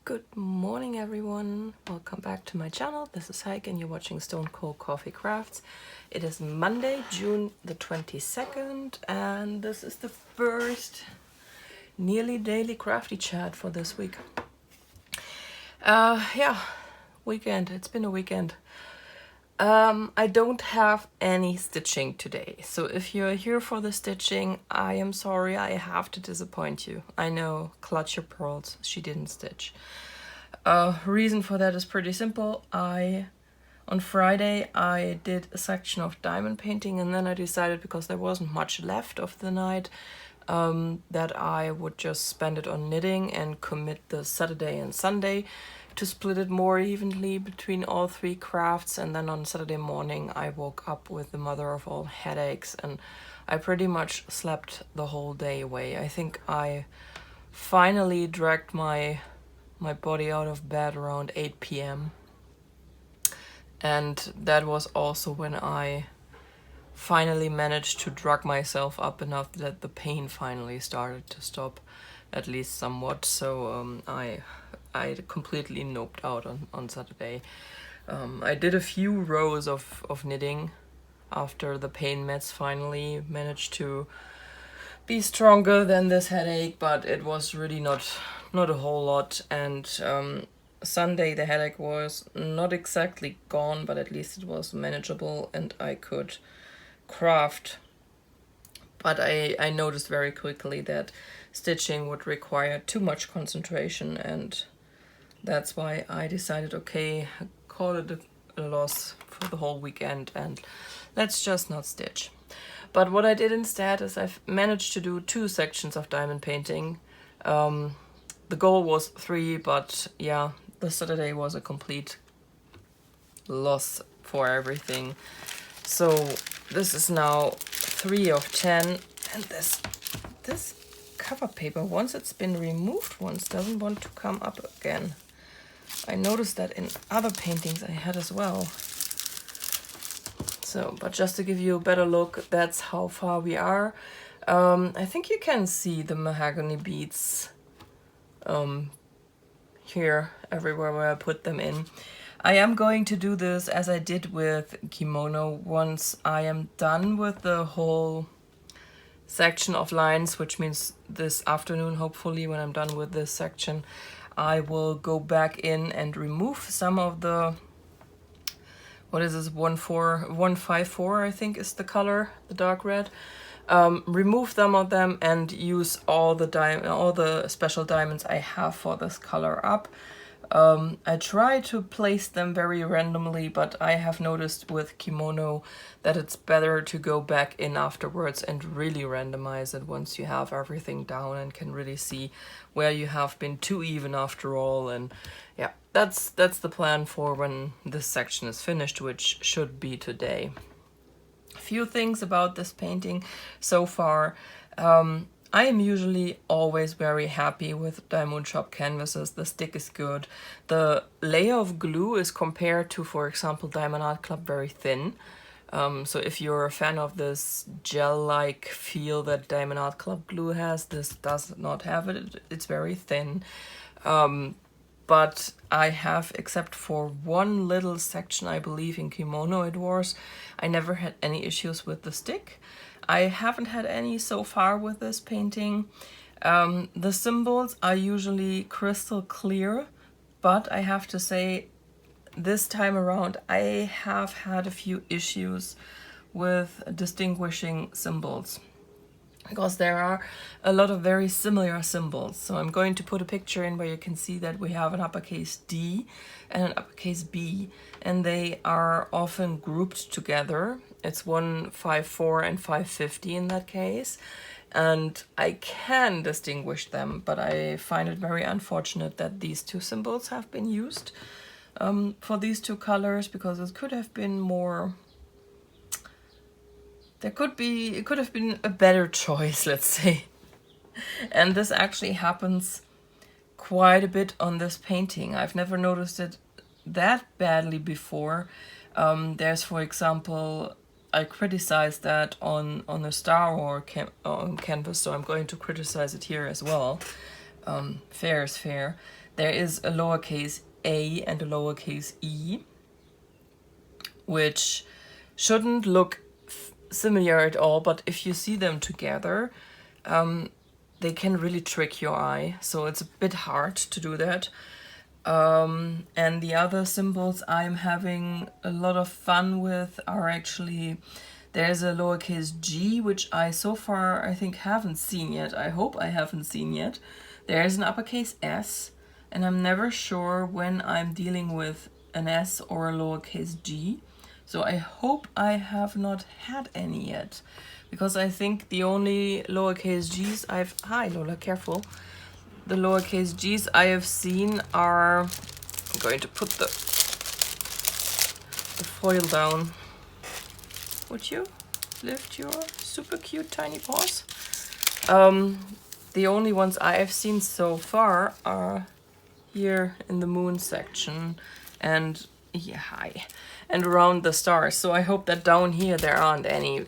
Good morning everyone, welcome back to my channel. This is Heike and you're watching Stone Cold Coffee Crafts. It is Monday, June the 22nd, and this is the first nearly daily crafty chat for this week. Weekend, it's been a weekend. I don't have any stitching today, so if you're here for the stitching, I am sorry, I have to disappoint you. I know, clutch your pearls, she didn't stitch. Reason for that is pretty simple. On Friday I did a section of diamond painting, and then I decided, because there wasn't much left of the night, that I would just spend it on knitting and commit the Saturday and Sunday to split it more evenly between all three crafts. And then on Saturday morning I woke up with the mother of all headaches, and I pretty much slept the whole day away. I think I finally dragged my body out of bed around 8 p.m. and that was also when I finally managed to drug myself up enough that the pain finally started to stop, at least somewhat. So I completely noped out on Saturday. I did a few rows of knitting after the pain meds finally managed to be stronger than this headache, but it was really not a whole lot. And Sunday the headache was not exactly gone, but at least it was manageable and I could craft. But I noticed very quickly that stitching would require too much concentration, and that's why I decided, okay, call it a loss for the whole weekend and let's just not stitch. But what I did instead is I've managed to do 2 sections of diamond painting. The goal was 3, but yeah, the Saturday was a complete loss for everything. So this is now 3 of 10, and this cover paper, once it's been removed once, doesn't want to come up again. I noticed that in other paintings I had as well. So, but just to give you a better look, that's how far we are. I think you can see the mahogany beads here everywhere where I put them in. I am going to do this as I did with kimono. Once I am done with the whole section of lines, which means this afternoon, hopefully, when I'm done with this section, I will go back in and remove some of the, what is this, 154 I think is the color, the dark red. Remove some of them and use all the special diamonds I have for this color up. I try to place them very randomly, but I have noticed with kimono that it's better to go back in afterwards and really randomize it once you have everything down and can really see where you have been too even after all. And yeah, that's the plan for when this section is finished, which should be today. A few things about this painting so far. I am usually always very happy with DIYmoon Shop canvases. The stick is good. The layer of glue is, compared to, for example, Diamond Art Club, very thin. So if you're a fan of this gel-like feel that Diamond Art Club glue has, this does not have it. It's very thin. But I have, except for one little section, I believe in kimono it was, I never had any issues with the stick. I haven't had any so far with this painting. The symbols are usually crystal clear, but I have to say this time around I have had a few issues with distinguishing symbols, because there are a lot of very similar symbols. So I'm going to put a picture in where you can see that we have an uppercase D and an uppercase B, and they are often grouped together. It's 154 and 550 in that case, and I can distinguish them, but I find it very unfortunate that these 2 symbols have been used for these 2 colors, because it could have been more. It could have been a better choice, let's say. And this actually happens quite a bit on this painting. I've never noticed it that badly before. There's, for example, I criticized that on a Star Wars canvas, so I'm going to criticize it here as well. fair is fair. There is a lowercase a and a lowercase e, which shouldn't look similar at all, but if you see them together, they can really trick your eye, so it's a bit hard to do that. And the other symbols I'm having a lot of fun with are actually, there's a lowercase g, which I so far I think haven't seen yet. I hope I haven't seen yet. There's an uppercase s, and I'm never sure when I'm dealing with an s or a lowercase g. So I hope I have not had any yet, because I think the only lowercase g's I've... Hi Lola, careful. The lowercase g's I have seen are... I'm going to put the foil down. Would you lift your super cute tiny paws? The only ones I have seen so far are here in the moon section and and around the stars. So I hope that down here there aren't any,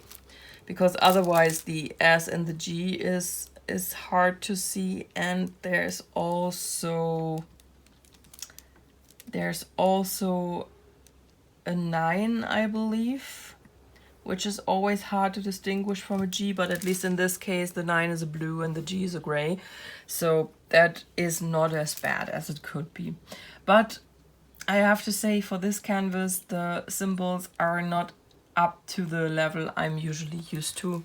because otherwise the S and the G is hard to see. And there's also a 9, I believe, which is always hard to distinguish from a G, but at least in this case the 9 is a blue and the G is a gray, so that is not as bad as it could be. But I have to say, for this canvas the symbols are not up to the level I'm usually used to.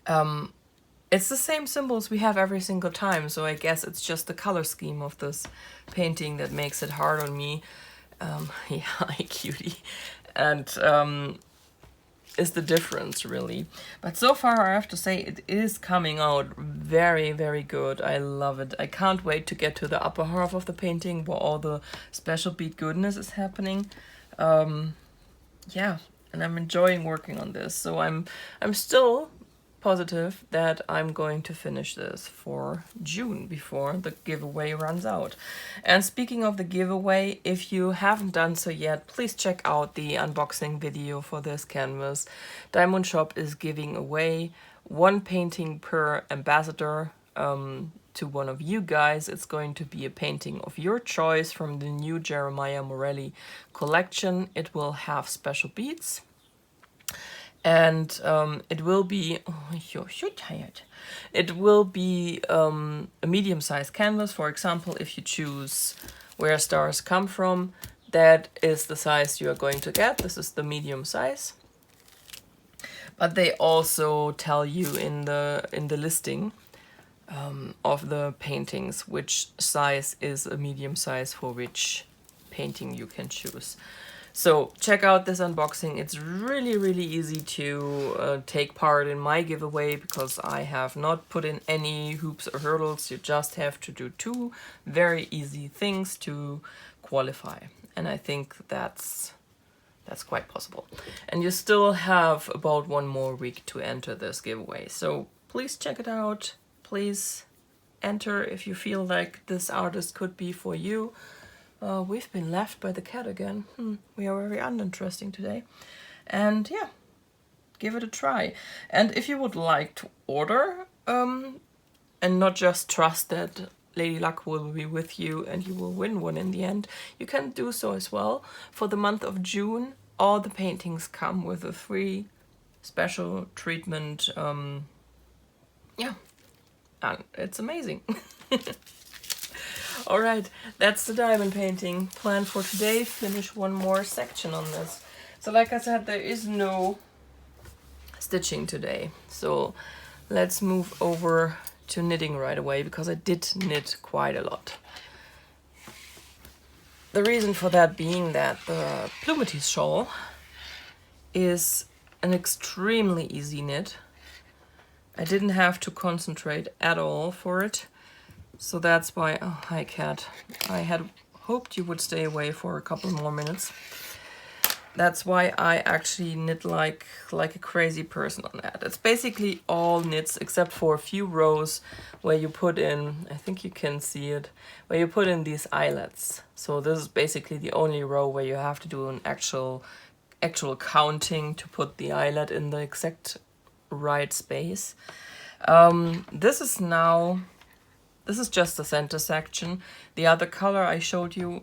It's the same symbols we have every single time, so I guess it's just the color scheme of this painting that makes it hard on me. Yeah, hi cutie. And is the difference really. But so far I have to say it is coming out very, very good. I love it. I can't wait to get to the upper half of the painting where all the special bead goodness is happening. Yeah, and I'm enjoying working on this. So I'm still positive that I'm going to finish this for June before the giveaway runs out. And speaking of the giveaway, if you haven't done so yet, please check out the unboxing video for this canvas. DIYmoon Shop is giving away 1 painting per ambassador to one of you guys. It's going to be a painting of your choice from the new Jeremiah Morelli collection. It will have special beads. And it will be, oh, you're tired. It will be a medium-sized canvas. For example, if you choose Where Stars Come From, that is the size you are going to get. This is the medium size. But they also tell you in the listing of the paintings which size is a medium size for which painting you can choose. So check out this unboxing. It's really, really easy to take part in my giveaway, because I have not put in any hoops or hurdles. You just have to do 2 very easy things to qualify. And I think that's quite possible. And you still have about 1 more week to enter this giveaway. So please check it out. Please enter if you feel like this artist could be for you. We've been left by the cat again. We are very uninteresting today. And yeah, give it a try. And if you would like to order and not just trust that Lady Luck will be with you and you will win one in the end, you can do so as well. For the month of June, all the paintings come with a free special treatment. Yeah, and it's amazing. Alright, that's the diamond painting plan for today. Finish 1 more section on this. So like I said, there is no stitching today. So let's move over to knitting right away, because I did knit quite a lot. The reason for that being that the Plumetis shawl is an extremely easy knit. I didn't have to concentrate at all for it. So that's why, oh hi cat, I had hoped you would stay away for a couple more minutes. That's why I actually knit like a crazy person on that. It's basically all knits except for a few rows where you put in, I think you can see it, where you put in these eyelets. So this is basically the only row where you have to do an actual counting to put the eyelet in the exact right space. This is now this is just the center section. The other color I showed you,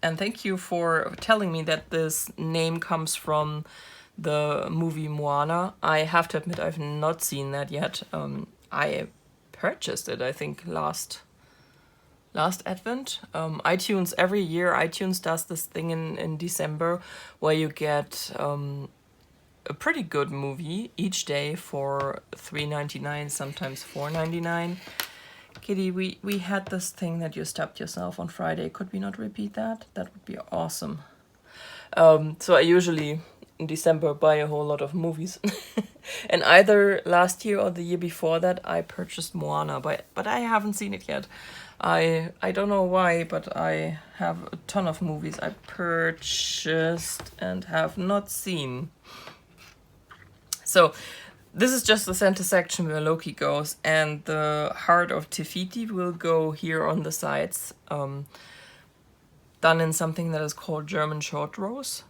and thank you for telling me that this name comes from the movie Moana. I have to admit I've not seen that yet. I purchased it, I think, last Advent. iTunes, every year iTunes does this thing in December where you get a pretty good movie each day for $3.99, sometimes $4.99. Kitty, we had this thing that you stabbed yourself on Friday. Could we not repeat that? That would be awesome. So I usually in December buy a whole lot of movies. And either last year or the year before that I purchased Moana, but I haven't seen it yet. I don't know why, but I have a ton of movies I purchased and have not seen. So this is just the center section where Loki goes, and the heart of Te Fiti will go here on the sides, done in something that is called German short rows.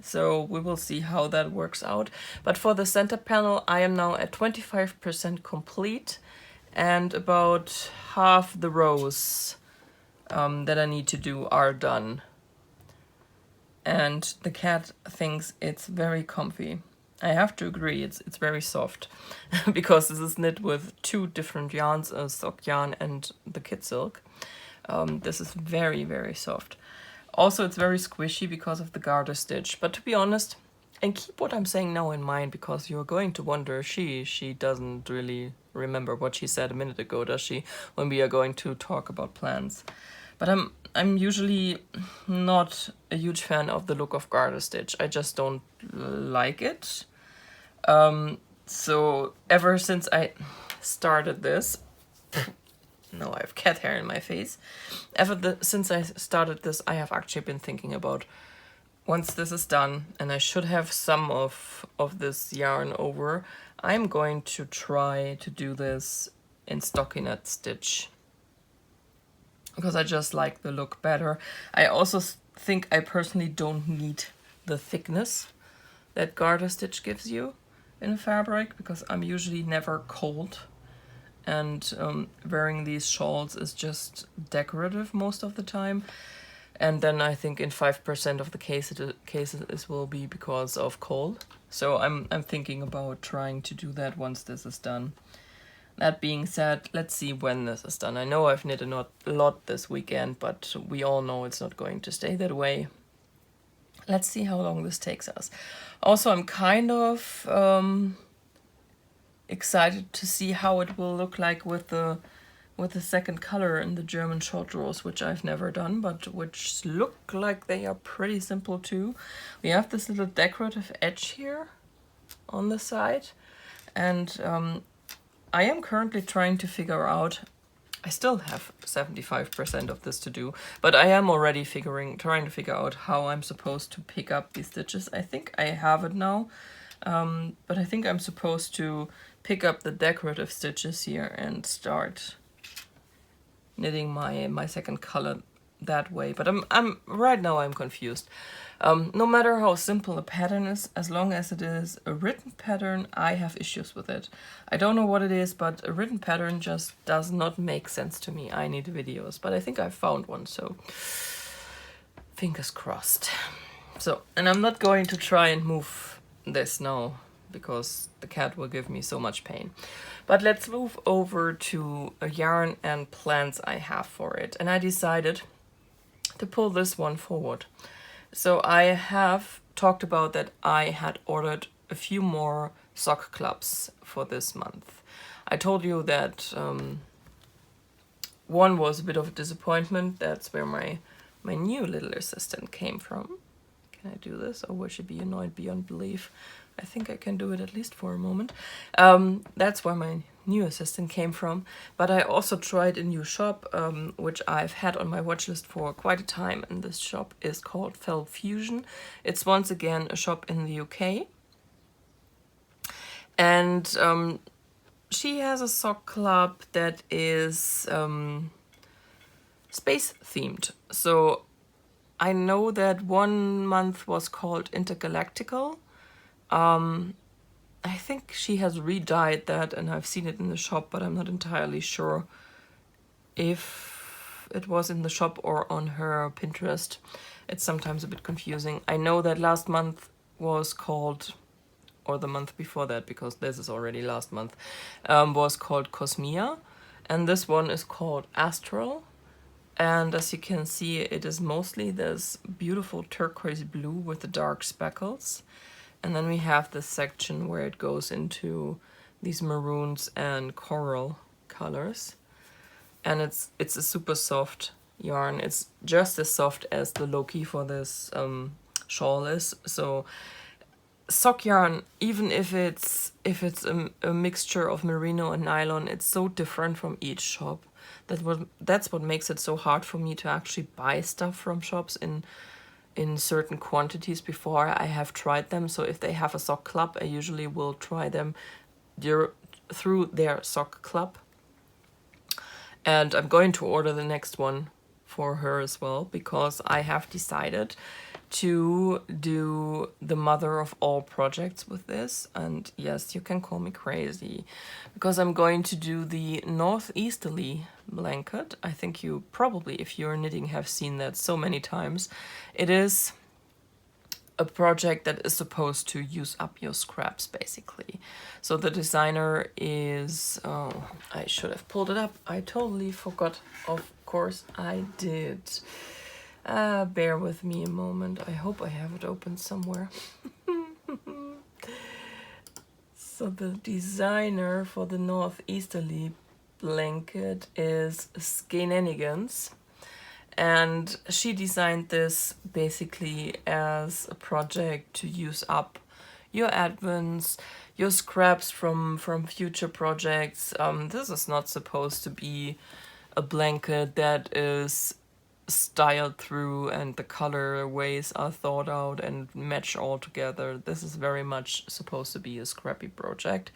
So we will see how that works out. But for the center panel, I am now at 25% complete, and about half the rows that I need to do are done. And the cat thinks it's very comfy. I have to agree, it's very soft because this is knit with two different yarns, a sock yarn and the kid silk. This is very, very soft. Also, it's very squishy because of the garter stitch. But to be honest, and keep what I'm saying now in mind, because you're going to wonder, she doesn't really remember what she said a minute ago, does she? When we are going to talk about plans. But I'm usually not a huge fan of the look of garter stitch. I just don't like it. So ever since I started this, no, I have cat hair in my face. Since I started this, I have actually been thinking about, once this is done, and I should have some of this yarn over, I'm going to try to do this in stockinette stitch, because I just like the look better. I also think I personally don't need the thickness that garter stitch gives you in a fabric, because I'm usually never cold, and wearing these shawls is just decorative most of the time. And then I think in 5% of the cases this will be because of cold. So I'm thinking about trying to do that once this is done. That being said, let's see when this is done. I know I've knit a lot this weekend, but we all know it's not going to stay that way. Let's see how long this takes us. Also, I'm kind of excited to see how it will look like with the second color in the German short rows, which I've never done, but which look like they are pretty simple too. We have this little decorative edge here on the side, and I am currently trying to figure out, I still have 75% of this to do, but I am already trying to figure out how I'm supposed to pick up these stitches. I think I have it now, but I think I'm supposed to pick up the decorative stitches here and start knitting my second color that way. But I'm right now I'm confused. No matter how simple a pattern is, as long as it is a written pattern, I have issues with it. I don't know what it is, but a written pattern just does not make sense to me. I need videos, but I think I found one, so fingers crossed. So, and I'm not going to try and move this now, because the cat will give me so much pain. But let's move over to a yarn and plans I have for it. And I decided to pull this one forward. So I have talked about that I had ordered a few more sock clubs for this month. I told you that one was a bit of a disappointment. That's where my new little assistant came from. Can I do this, or will she be annoyed beyond belief? I think I can do it at least for a moment. That's where my new assistant came from. But I also tried a new shop, which I've had on my watch list for quite a time. And this shop is called Fell Fusion. It's once again a shop in the UK. And she has a sock club that is space themed. So I know that one month was called Intergalactical. I think she has re-dyed that, and I've seen it in the shop, but I'm not entirely sure if it was in the shop or on her Pinterest. It's sometimes a bit confusing. I know that last month was called, or the month before that, because this is already last month, was called Cosmia, and this one is called Astral. And as you can see, it is mostly this beautiful turquoise blue with the dark speckles. And then we have this section where it goes into these maroons and coral colors. And it's a super soft yarn. It's just as soft as the Loki for this shawl is. So sock yarn, even if it's a mixture of merino and nylon, it's so different from each shop. That's what makes it so hard for me to actually buy stuff from shops in certain quantities before I have tried them. So if they have a sock club, I usually will try them through their sock club. And I'm going to order the next one for her as well, because I have decided to do the mother of all projects with this. And yes, you can call me crazy, because I'm going to do the Northeasterly blanket. I think you probably, if you're knitting, have seen that so many times. It is a project that is supposed to use up your scraps, basically. So the designer is, oh, I should have pulled it up. I totally forgot. Of course I did. Bear with me a moment. I hope I have it open somewhere. So the designer for the Northeasterly blanket is Skeinanigans. And she designed this basically as a project to use up your advents, your scraps from future projects. This is not supposed to be a blanket that is styled through and the colorways are thought out and match all together. This is very much supposed to be a scrappy project.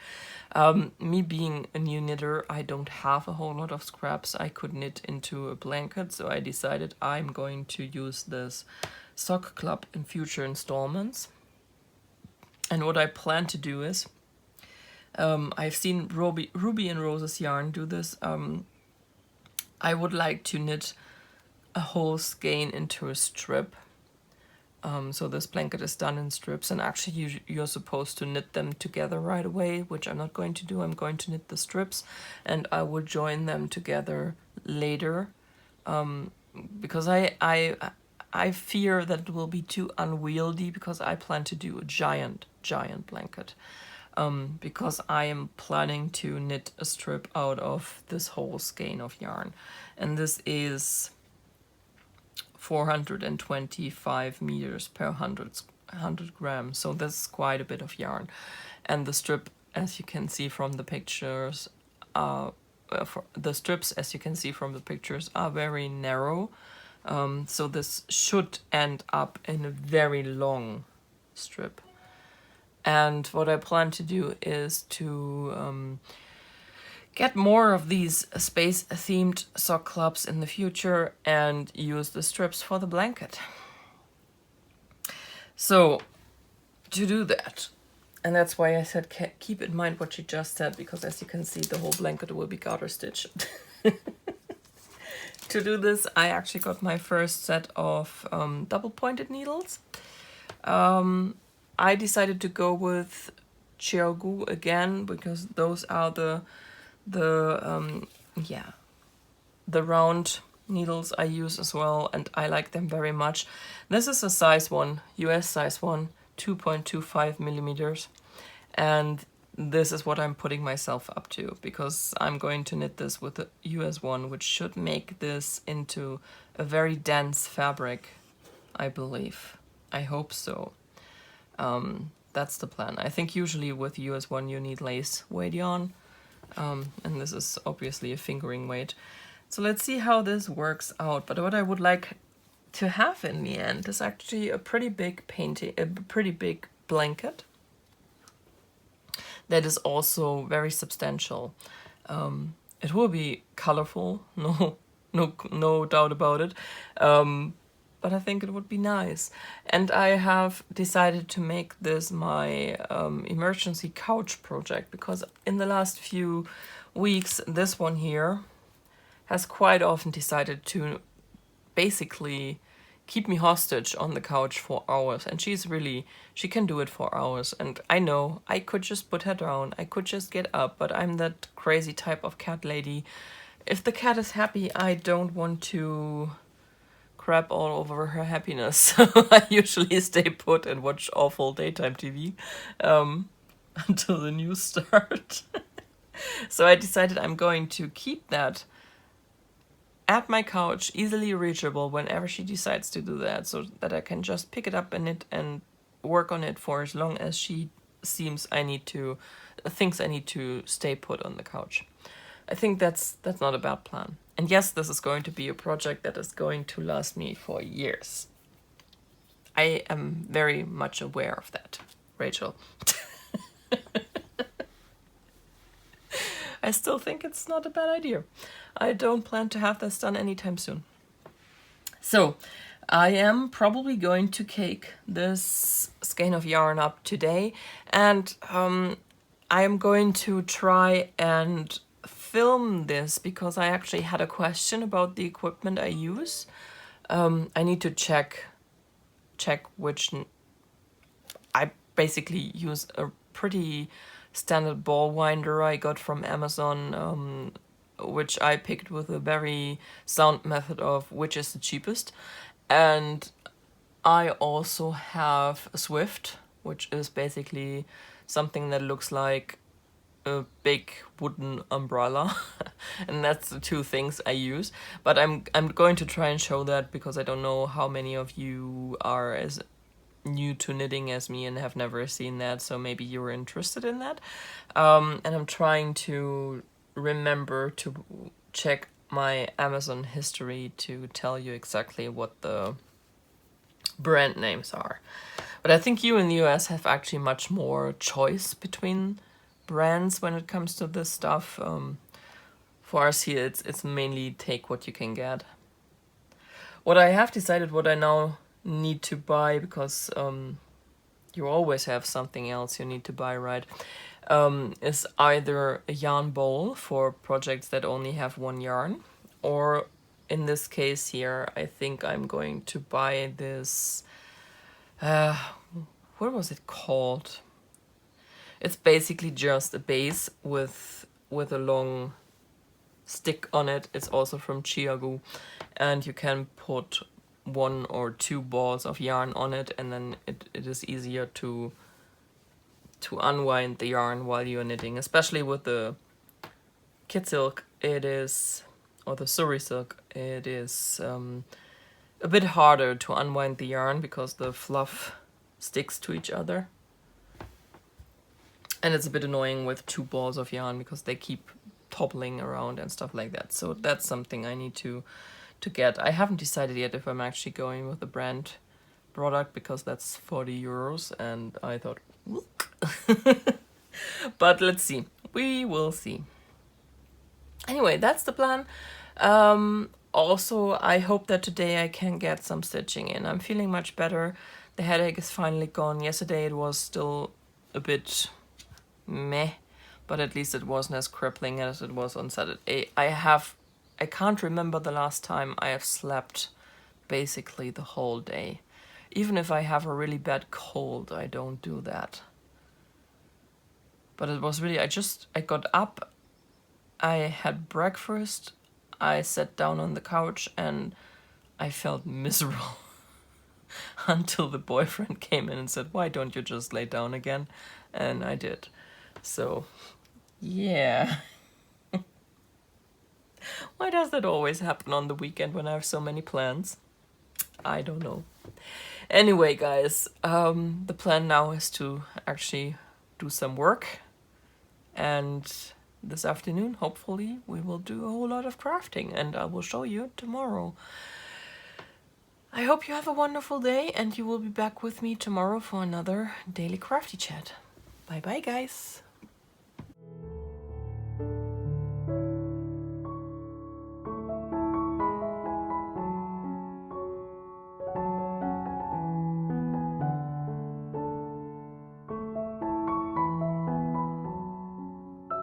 Me being a new knitter, I don't have a whole lot of scraps I could knit into a blanket, so I decided I'm going to use this sock club in future installments. And what I plan to do is, I've seen Ruby and Rose's yarn do this. I would like to knit a whole skein into a strip. So this blanket is done in strips, and actually you're supposed to knit them together right away, which I'm not going to do. I'm going to knit the strips and I will join them together later, because I fear that it will be too unwieldy, because I plan to do a giant blanket, because I am planning to knit a strip out of this whole skein of yarn, and this is 425 meters per 100 grams, so that's quite a bit of yarn. And the strip, as you can see from the pictures, the strips, as you can see from the pictures, are very narrow. So this should end up in a very long strip. And what I plan to do is to get more of these space-themed sock clubs in the future and use the strips for the blanket. So, to do that, and that's why I said keep in mind what she just said, because as you can see, the whole blanket will be garter stitched. To do this, I actually got my first set of double-pointed needles. I decided to go with Shawl again, because those are the round needles I use as well, and I like them very much. This is a size 1, US size 1, 2.25 millimeters, and this is what I'm putting myself up to, because I'm going to knit this with the US 1, which should make this into a very dense fabric, I believe. I hope so. That's the plan. I think usually with US 1 you need lace weight yarn, and this is obviously a fingering weight. So let's see how this works out. But what I would like to have in the end is actually a pretty big painting, a pretty big blanket that is also very substantial. It will be colorful, no doubt about it. But I think it would be nice. And I have decided to make this my emergency couch project, because in the last few weeks, this one here has quite often decided to basically keep me hostage on the couch for hours. And she can do it for hours. And I know I could just put her down. I could just get up, but I'm that crazy type of cat lady. If the cat is happy, I don't want to crap all over her happiness. So I usually stay put and watch awful daytime TV until the news start. So I decided I'm going to keep that at my couch, easily reachable whenever she decides to do that, so that I can just pick it up in it and work on it for as long as she thinks I need to stay put on the couch. I think that's not a bad plan. And yes, this is going to be a project that is going to last me for years. I am very much aware of that, Rachel. I still think it's not a bad idea. I don't plan to have this done anytime soon. So I am probably going to cake this skein of yarn up today, and I am going to try and film this because I actually had a question about the equipment I use. I need to check which. I basically use a pretty standard ball winder I got from Amazon, which I picked with a very sound method of which is the cheapest. And I also have a Swift, which is basically something that looks like a big wooden umbrella. And that's the two things I use. But I'm going to try and show that because I don't know how many of you are as new to knitting as me and have never seen that, so maybe you were interested in that. And I'm trying to remember to check my Amazon history to tell you exactly what the brand names are. But I think you in the US have actually much more choice between brands when it comes to this stuff. For us here, it's mainly take what you can get. What I have decided, what I now need to buy, because you always have something else you need to buy, right? Is either a yarn bowl for projects that only have one yarn, or in this case here, I think I'm going to buy this, what was it called? It's basically just a base with a long stick on it. It's also from Chiagu, and you can put 1 or 2 balls of yarn on it, and then it is easier to unwind the yarn while you're knitting, especially with the kid silk. It is, or the suri silk, it is a bit harder to unwind the yarn because the fluff sticks to each other, and it's a bit annoying with 2 balls of yarn because they keep toppling around and stuff like that. So that's something I need to get. I haven't decided yet if I'm actually going with the brand product because that's 40 euros, and I thought, but let's see. We will see. Anyway, that's the plan. Also, I hope that today I can get some stitching in. I'm feeling much better. The headache is finally gone. Yesterday it was still a bit meh, but at least it wasn't as crippling as it was on Saturday. I can't remember the last time I have slept basically the whole day. Even if I have a really bad cold, I don't do that. But it was really, I got up, I had breakfast, I sat down on the couch, and I felt miserable until the boyfriend came in and said, "Why don't you just lay down again?" And I did. So, yeah. Why does that always happen on the weekend when I have so many plans? I don't know. Anyway, guys, the plan now is to actually do some work. And this afternoon, hopefully, we will do a whole lot of crafting. And I will show you tomorrow. I hope you have a wonderful day. And you will be back with me tomorrow for another daily crafty chat. Bye-bye, guys.